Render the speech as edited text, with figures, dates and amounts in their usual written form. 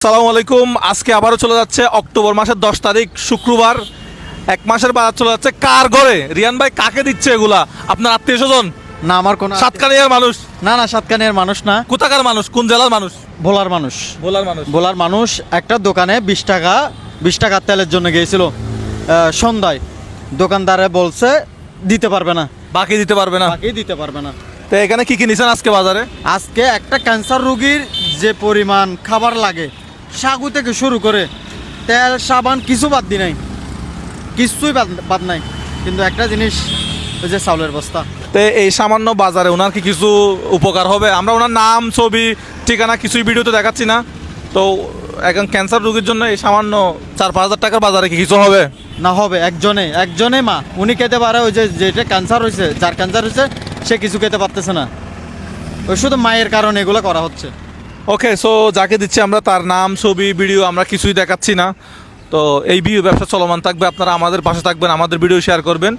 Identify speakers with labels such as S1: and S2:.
S1: আসসালামু আলাইকুম। আজকে আবারও চলে যাচ্ছে অক্টোবর মাসের 10 তারিখ শুক্রবার। এক মাসের বাজার চলে যাচ্ছে কার ঘরে। রিয়ান ভাই কাকে দিচ্ছে এগুলা? আপনার আত্মীয় স্বজন?
S2: না আমার কোনো
S1: সাতকানিয়ার মানুষ?
S2: না সাতকানিয়ার মানুষ না,
S1: কোথাকার মানুষ? কোন জেলার মানুষ?
S2: ভোলার মানুষ।
S1: ভোলার মানুষ।
S2: ভোলার মানুষ একটা দোকানে 20 টাকা তেলের জন্য গিয়েছিল সন্ধ্যায়। দোকানদারে বলছে দিতে পারবে না,
S1: বাকি দিতে পারবে না।
S2: বাকি দিতে পারবে না।
S1: তো এখানে কি কি নিছেন আজকে বাজারে?
S2: আজকে একটা ক্যান্সার রোগীর যে পরিমাণ খাবার লাগে, সাগু থেকে শুরু করে তেল সাবান কিছু বাদ দি নাই, কিছুই বাদ নাই। কিন্তু একটা জিনিস, ওই যে চাউলের বস্তা।
S1: তো এই সামান্য বাজারে ওনার কি কিছু উপকার হবে? আমরা ওনার নাম, ছবি, ঠিকানা কিছুই ভিডিওতে দেখাচ্ছি না। তো এখন ক্যান্সার রোগীর জন্য এই সামান্য 4-5 হাজার টাকার বাজারে কি কিছু হবে?
S2: না হবে, একজনে মা উনি খেতে পারে। ওই যে যেটা ক্যান্সার হয়েছে, যার ক্যান্সার হয়েছে সে কিছু খেতে পারতেছে না। ওই শুধু মায়ের কারণে এগুলো করা হচ্ছে।
S1: ওকে, সো যাকে দিচ্ছি আমরা তার নাম, ছবি, ভিডিও আমরা কিছুই দেখাচ্ছি না। তো এই ভিডিও ব্যবসা চলমান থাকবে, আপনারা আমাদের পাশে থাকবেন, আমাদের ভিডিও শেয়ার করবেন।